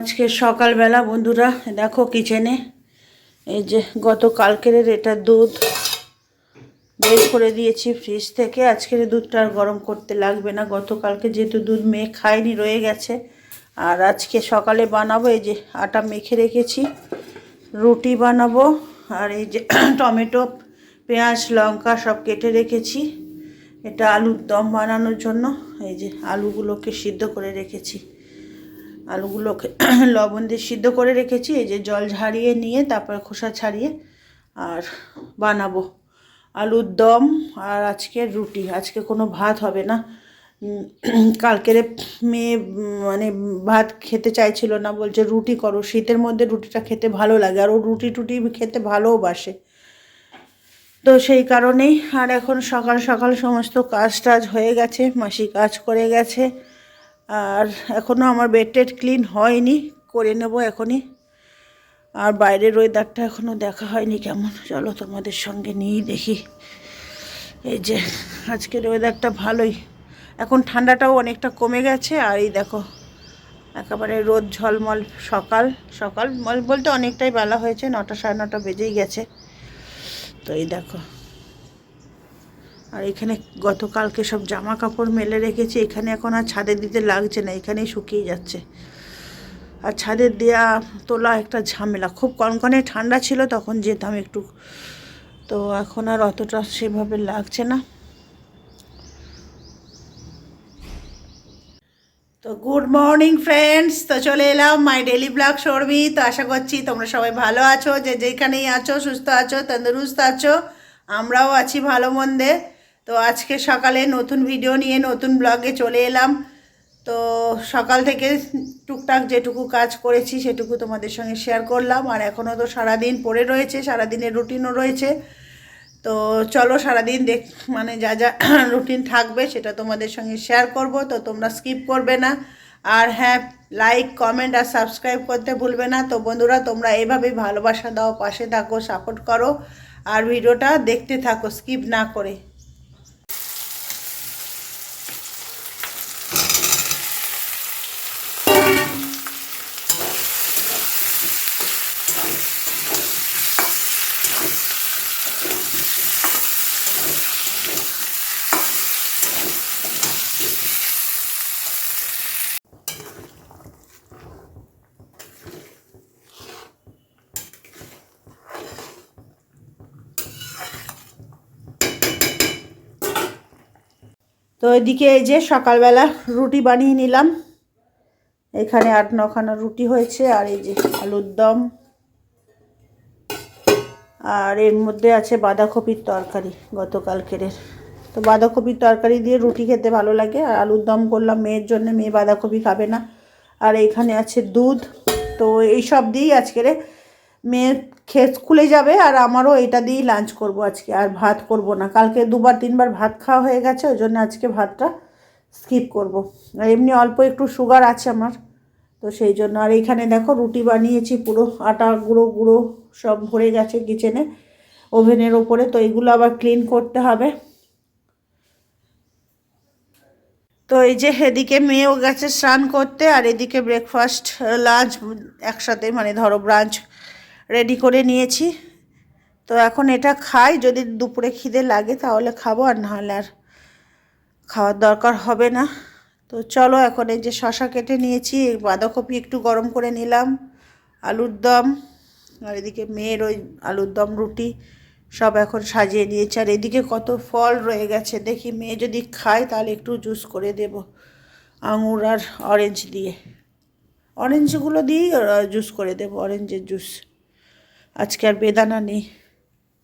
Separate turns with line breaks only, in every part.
আজকে সকালবেলা বন্ধুরা দেখো কিচেনে এই যে গতকালকের এটা দুধ বের করে দিয়েছি ফ্রিজ থেকে। আজকের দুধটা আর গরম করতে লাগবে না, গতকালকে যেহেতু দুধ মেয়ে খায়নি রয়ে গেছে। আর আজকে সকালে বানাবো, এই যে আটা মেখে রেখেছি, রুটি বানাবো। আর এই যে টমেটো পেঁয়াজ লঙ্কা সব কেটে রেখেছি, এটা আলুর দম বানানোর জন্য। এই যে আলুগুলোকে সিদ্ধ করে রেখেছি, আলুগুলোকে লবণ দিয়ে সিদ্ধ করে রেখেছি। এই যে জল ঝারিয়ে নিয়ে তারপরে খোসা ছাড়িয়ে আর বানাবো আলুর দম। আর আজকে রুটি, আজকে কোনো ভাত হবে না। কালকের মেয়ে মানে ভাত খেতে চাইছিল না, বলছে রুটি করো, শীতের মধ্যে রুটিটা খেতে ভালো লাগে আর ও রুটি টুটি খেতে ভালোবাসে। তো সেই কারণেই। আর এখন সকাল সকাল সমস্ত কাজ টাজ হয়ে গেছে, মাসি কাজ করে গেছে। আর এখনও আমার বেড টেড ক্লিন হয়নি, করে নেব এখনই। আর বাইরের ওয়েদারটা এখনও দেখা হয়নি কেমন, চলো তোমাদের সঙ্গে নিয়েই দেখি। এই যে আজকের ওয়েদারটা ভালোই, এখন ঠান্ডাটাও অনেকটা কমে গেছে। আর এই দেখো একেবারে রোদ ঝলমল, সকাল সকাল বলতে অনেকটাই বেলা হয়েছে, 9টা সাড়ে 9টা বেজেই গেছে। তো এই দেখো, আর এখানে গতকালকে সব জামা কাপড় মেলে রেখেছি, এখানে এখন আর ছাদে দিতে লাগছে না, এখানেই শুকিয়ে যাচ্ছে। আর ছাদের দেওয়া তোলা একটা ঝামেলা, খুব কনকনে ঠান্ডা ছিল তখন যেতাম একটু, তো এখন আর অতটা সেভাবে লাগছে না। তো গুড মর্নিং ফ্রেন্ডস, তো চলে এলাম মাই ডেলি ব্লগ শর্মি। তো আশা করছি তোমরা সবাই ভালো আছো, যে যেখানেই আছো সুস্থ আছো তন্দুরুস্ত আছো, আমরাও আছি ভালো মন্দে। তো আজকে সকালে নতুন ভিডিও নিয়ে নতুন ব্লগে চলে এলাম। তো সকাল থেকে টুকটাক যেটুকু কাজ করেছি সেটুকু তোমাদের সঙ্গে শেয়ার করলাম। আর এখনও তো সারাদিন পড়ে রয়েছে, সারাদিনের রুটিনও রয়েছে। তো চলো সারাদিন মানে যা যা রুটিন থাকবে সেটা তোমাদের সঙ্গে শেয়ার করব, তো তোমরা স্কিপ করবে না। আর হ্যাঁ, লাইক কমেন্ট আর সাবস্ক্রাইব করতে ভুলবে না। তো বন্ধুরা তোমরা এভাবেই ভালোবাসা দাও, পাশে থাকো, সাপোর্ট করো, আর ভিডিওটা দেখতে থাকো স্কিপ না করে। তো এদিকে এই যে সকালবেলা রুটি বানিয়ে নিলাম, এখানে 8-9খানা রুটি হয়েছে। আর এই যে আলুর দম, আর এর মধ্যে আছে বাঁধাকপির তরকারি গতকালকের। তো বাঁধাকপির তরকারি দিয়ে রুটি খেতে ভালো লাগে। আর আলুর দম করলাম মেয়ের জন্য, মেয়ে বাঁধাকপি খাবে না। আর এইখানে আছে দুধ। তো এই সব দিয়েই আজকের মেয়ে স্কুলে যাবে, আর আমারও এটা দিয়েই লাঞ্চ করব আজকে। আর ভাত করব না, কালকে 2-3বার ভাত খাওয়া হয়ে গেছে, ওই জন্য আজকে ভাতটা স্কিপ করব। আর এমনি অল্প একটু সুগার আছে আমার, তো সেই জন্য। আর এইখানে দেখো রুটি বানিয়েছি, পুরো আটা গুঁড়ো গুঁড়ো সব ভরে গেছে কিচেনে ওভেনের ওপরে। তো এগুলো আবার ক্লিন করতে হবে। তো এই যে এদিকে মেয়েও গেছে স্নান করতে, আর এদিকে ব্রেকফাস্ট লাঞ্চ একসাথে, মানে ধরো ব্রাঞ্চ রেডি করে নিয়েছি। তো এখন এটা খাই, যদি দুপুরে খিদে লাগে তাহলে খাবো, আর নাহলে আর খাওয়ার দরকার হবে না। তো চলো এখন এই যে শশা কেটে নিয়েছি, বাঁধাকপি একটু গরম করে নিলাম, আলুর দম, আর এদিকে মেয়ের ওই আলুর দম রুটি সব এখন সাজিয়ে নিয়েছি। আর এদিকে কত ফল রয়ে গেছে, দেখি মেয়ে যদি খায় তাহলে একটু জুস করে দেব আঙুর আর অরেঞ্জ দিয়ে, অরেঞ্জগুলো দিয়েই জুস করে দেব, অরেঞ্জের জুস। আজকে আর বেদানা নেই।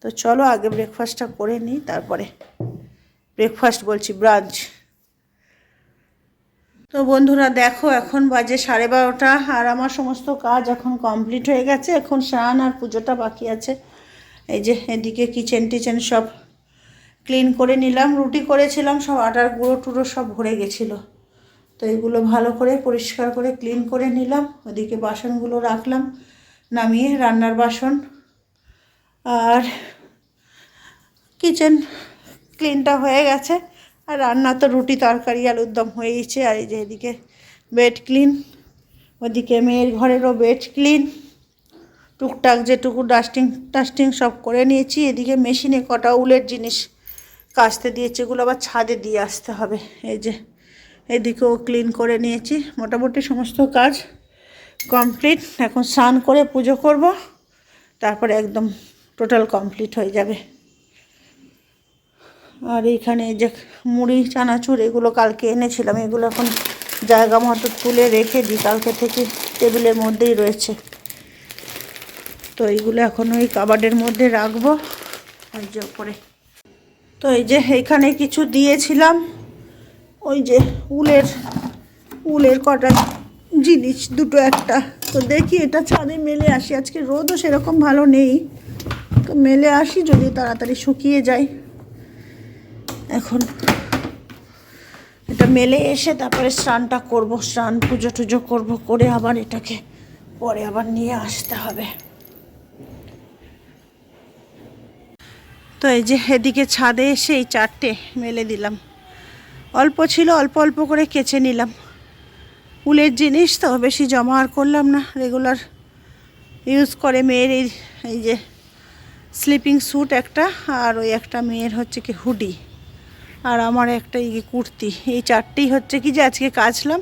তো চলো আগে ব্রেকফাস্টটা করে নিই, তারপরে ব্রেকফাস্ট বলছি ব্রাঞ্চ। তো বন্ধুরা দেখো এখন বাজে 12:30, আর আমার সমস্ত কাজ এখন কমপ্লিট হয়ে গেছে। এখন স্নান আর পুজোটা বাকি আছে। এই যে এদিকে কিচেন টিচেন সব ক্লিন করে নিলাম, রুটি করেছিলাম, সব আটার গুঁড়ো টুড়ো সব ভরে গেছিলো। তো এগুলো ভালো করে পরিষ্কার করে ক্লিন করে নিলাম। ওদিকে বাসনগুলো রাখলাম নামিয়ে, রান্নার বাসন। আর কিচেন ক্লিনটা হয়ে গেছে। আর রান্না তো রুটি তরকারি আলুর দম হয়েইছে। আর এই যে এদিকে বেড ক্লিন, ওদিকে মেয়ের ঘরেরও বেড ক্লিন, টুকটাক যেটুকু ডাস্টিং টাস্টিং সব করে নিয়েছি। এদিকে মেশিনে কটা উলের জিনিস কাচতে দিয়েছে, এগুলো আবার ছাদে দিয়ে আসতে হবে। এই যে এদিকেও ক্লিন করে নিয়েছি, মোটামুটি সমস্ত কাজ কমপ্লিট। এখন স্নান করে পুজো করব, তারপরে একদম টোটাল কমপ্লিট হয়ে যাবে। আর এইখানে যে মুড়ি চানাচুর এগুলো কালকে এনেছিলাম, এগুলো এখন জায়গা মতো তুলে রেখে দিই, কালকে থেকে টেবিলের মধ্যেই রয়েছে। তো এইগুলো এখন ওই কাবার্ডের মধ্যে রাখবো আর যে করে। তো এই যে এইখানে কিছু দিয়েছিলাম, ওই যে উলের কটা জিনিস, দুটো একটা। তো দেখি এটা ছাদে মেলে আসি, আজকে রোদও সেরকম ভালো নেই, তো মেলে আসি যদি তাড়াতাড়ি শুকিয়ে যায়। এখন এটা মেলে এসে তারপরে স্নানটা করব, স্নান পুজো টুজো করবো, করে আবার এটাকে পরে আবার নিয়ে আসতে হবে। তো এই যে এদিকে ছাদে এসে এই চারটে মেলে দিলাম, অল্প ছিল অল্প অল্প করে কেচে নিলাম। উলের জিনিস তো বেশি জমা আর করলাম না, রেগুলার ইউজ করে মেয়ের এই যে স্লিপিং স্যুট একটা, আর ওই একটা মেয়ের হচ্ছে কি হুডি, আর আমার একটা এই কুর্তি, এই চারটেই হচ্ছে কি যে আজকে কাচলাম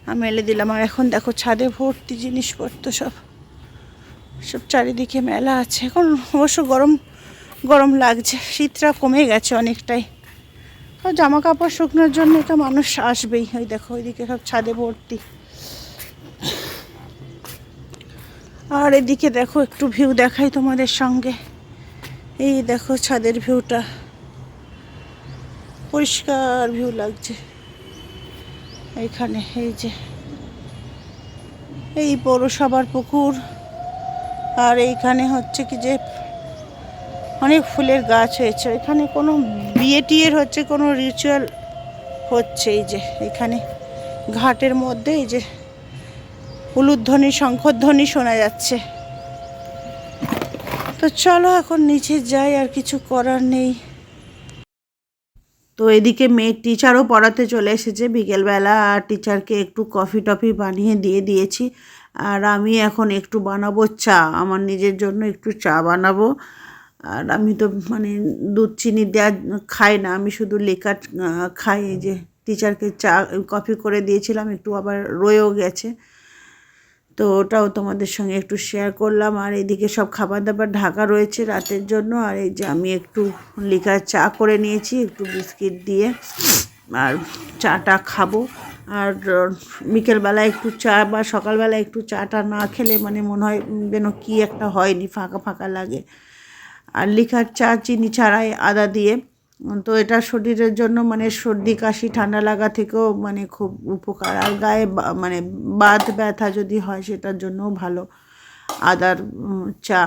আর মেলে দিলাম। আর এখন দেখো ছাদে ভর্তি জিনিসপত্র সব চারিদিকে মেলা আছে। এখন অবশ্য গরম গরম লাগছে, শীতটা কমে গেছে অনেকটাই, জামা কাপড় শুকনোর জন্য তো মানুষ আসবেই। ওই দেখো ওইদিকে সব ছাদে ভর্তি। আর এদিকে দেখো একটু ভিউ দেখাই তোমাদের সঙ্গে, এই দেখো ছাদের ভিউটা, পরিষ্কার ভিউ লাগছে। এইখানে এই যে এই পৌরসভার পুকুর, আর এইখানে হচ্ছে কি যে অনেক ফুলের গাছ হয়েছে। এখানে কোনো বিয়ে টিয়ের হচ্ছে কোনো রিচুয়াল হচ্ছে। এই যে এখানে ঘাটের মধ্যে এই যে উলুধ্বনি শঙ্খধ্বনি শোনা যাচ্ছে। তো চলো এখন নিচে যাই, আর কিছু করার নেই। তো এদিকে মেয়ের টিচারও পড়াতে চলে এসেছে বিকেলবেলা, আর টিচারকে একটু কফি টফি বানিয়ে দিয়ে দিয়েছি। আর আমি এখন একটু বানাবো চা, আমার নিজের জন্য একটু চা বানাবো। আর আমি তো মানে দুধ চিনি দেওয়া খাই না, আমি শুধু লিকার খাই। এই যে টিচারকে চা কফি করে দিয়েছিলাম, একটু আবার রয়েও গেছে, তো ওটাও তোমাদের সঙ্গে একটু শেয়ার করলাম। আর এইদিকে সব খাবার দাবার ঢাকা রয়েছে রাতের জন্য। আর এই যে আমি একটু লিকার চা করে নিয়েছি একটু বিস্কিট দিয়ে, আর চাটা খাবো। আর বিকেলবেলা একটু চা বা সকালবেলা একটু চাটা না খেলে মানে মনে হয় যেন কী একটা হয়নি, ফাঁকা ফাঁকা লাগে। আর লিকার চা চিনি ছাড়াই আদা দিয়ে, তো এটা শরীরের জন্য মানে সর্দি কাশি ঠান্ডা লাগা থেকেও মানে খুব উপকার। আর গায়ে মানে বাত ব্যথা যদি হয় সেটার জন্যও ভালো আদার চা,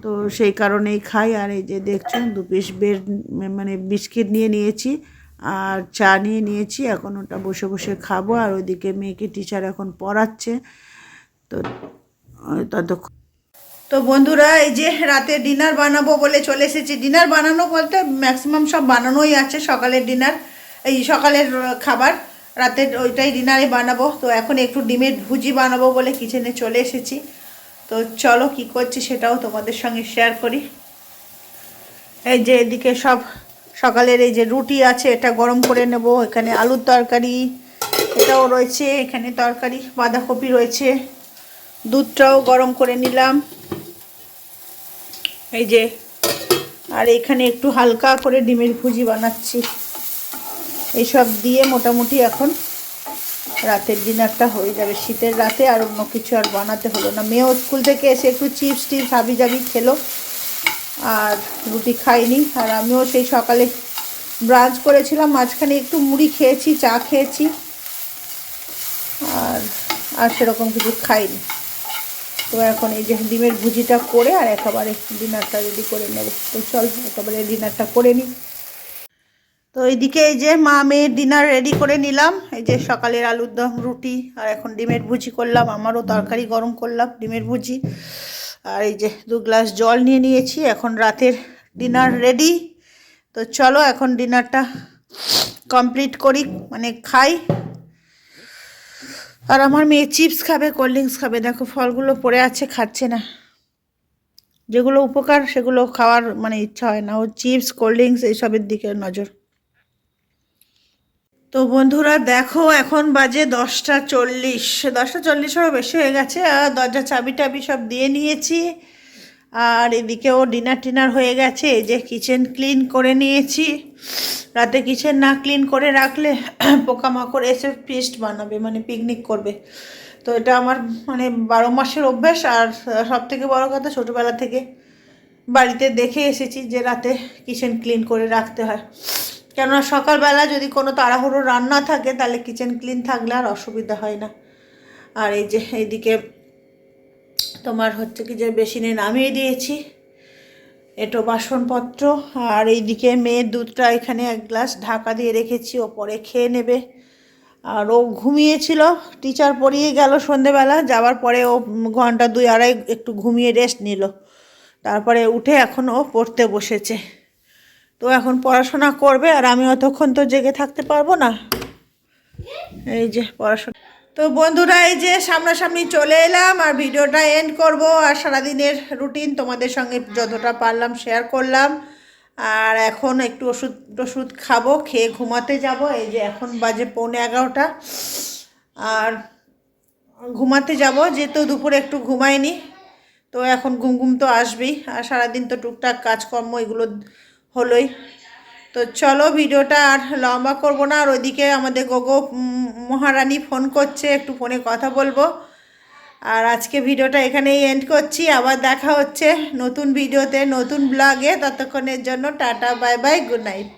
তো সেই কারণেই খাই। আর এই যে দেখছো 2 পিস ব্রেড মানে বিস্কিট নিয়ে নিয়েছি আর চা নিয়ে নিয়েছি, এখন ওটা বসে বসে খাবো। আর ওইদিকে মেয়েকে টিচার এখন পড়াচ্ছে, তো ততক্ষণ। তো বন্ধুরা এই যে রাতে ডিনার বানাবো বলে চলে এসেছি। ডিনার বানানো বলতে ম্যাক্সিমাম সব বানানোই আছে, সকালের ডিনার এই সকালের খাবার রাতের ওইটাই ডিনারে বানাবো। তো এখন একটু ডিমের ভুজি বানাবো বলে কিচেনে চলে এসেছি। তো চলো কি করছি সেটাও তোমাদের সঙ্গে শেয়ার করি। এই যে এদিকে সব সকালের এই যে রুটি আছে, এটা গরম করে নেব। এখানে আলুর তরকারি এটাও রয়েছে, এখানে তরকারি বাঁধাকপি রয়েছে, দুধটাও গরম করে নিলাম এই যে। আর এখানে একটু হালকা করে ডিমের ভুজি বানাচ্ছি। এইসব দিয়ে মোটামুটি এখন রাতের ডিনারটা হয়ে যাবে শীতের রাতে, আর অন্য কিছু আর বানাতে হলো না। মেয়েও স্কুল থেকে এসে একটু চিপস টিপস হাবি জাবি খেলো, আর রুটি খাইনি। আর আমিও সেই সকালে ব্রাঞ্চ করেছিলাম, মাঝখানে একটু মুড়ি খেয়েছি, চা খেয়েছি, আর সেরকম কিছু খাইনি। তো এখন এই যে ডিমের ভুজিটা করে আর একেবারে ডিনারটা রেডি করে নেব। তো চল একেবারে ডিনারটা করে নিই। তো এইদিকে এই যে মা মেয়ের ডিনার রেডি করে নিলাম। এই যে সকালের আলুর দম রুটি, আর এখন ডিমের ভুজি করলাম, আমারও তরকারি গরম করলাম ডিমের ভুজি। আর এই যে 2 গ্লাস জল নিয়ে নিয়েছি, এখন রাতের ডিনার রেডি। তো চলো এখন ডিনারটা কমপ্লিট করি, মানে খাই। আর আমার মেয়ে চিপস খাবে, কোল্ড ড্রিঙ্কস খাবে। দেখো ফলগুলো পড়ে আছে, খাচ্ছে না। যেগুলো উপকার সেগুলো খাওয়ার মানে ইচ্ছা হয় না, ও চিপস কোল্ড ড্রিঙ্কস এইসবের দিকে নজর। তো বন্ধুরা দেখো এখন বাজে 10টা 40, 10টা 40-এরও বেশি হয়ে গেছে। আর দরজা চাবি টাবি সব দিয়ে নিয়েছি। আর এদিকেও ডিনার টিনার হয়ে গেছে। এই যে কিচেন ক্লিন করে নিয়েছি। রাতে কিচেন না ক্লিন করে রাখলে পোকামাকড় এসে ফিস্ট বানাবে, মানে পিকনিক করবে। তো এটা আমার মানে 12 মাসের অভ্যাস। আর সব থেকে বড় কথা, ছোটোবেলা থেকে বাড়িতে দেখে এসেছি যে রাতে কিচেন ক্লিন করে রাখতে হয়। কেননা সকালবেলা যদি কোনো তাড়াহুড়ো রান্না থাকে তাহলে কিচেন ক্লিন থাকলে আর অসুবিধা হয় না। আর এই যে এইদিকে তোমার হচ্ছে কি যে বেসিনে নামিয়ে দিয়েছি এটো বাসনপত্র। আর এইদিকে মেয়ের দুধটা এখানে 1 গ্লাস ঢাকা দিয়ে রেখেছি, ও পরে খেয়ে নেবে। আর ও ঘুমিয়েছিল, টিচার পড়িয়ে গেল সন্ধেবেলা, যাওয়ার পরে ও ঘন্টা 2-2.5 একটু ঘুমিয়ে রেস্ট নিল। তারপরে উঠে এখন ও পড়তে বসেছে। তো এখন পড়াশোনা করবে, আর আমি অতক্ষণ তো জেগে থাকতে পারবো না। এই যে পড়াশোনা। তো বন্ধুরা এই যে সামনাসামনি চলে এলাম, আর ভিডিওটা এন্ড করব। আর সারাদিনের রুটিন তোমাদের সঙ্গে যতটা পারলাম শেয়ার করলাম। আর এখন একটু ওষুধ টষুধ খাবো, খেয়ে ঘুমাতে যাব। এই যে এখন বাজে 11:45। আর ঘুমাতে যাব, যেহেতু দুপুরে একটু ঘুমাইনি। তো এখন ঘুম ঘুম তো আসবেই। আর সারাদিন তো টুকটাক কাজকর্ম এগুলো হলোই। তো চলো ভিডিওটা আর লম্বা করব না। আর ওইদিকে আমাদের গোগো মহারানী ফোন করছে, একটু ফোনে কথা বলবো। আর আজকে ভিডিওটা এখানেই এন্ড করছি। আবার দেখা হচ্ছে নতুন ভিডিওতে, নতুন ব্লগে। ততক্ষণের জন্য tata, bye bye, good night.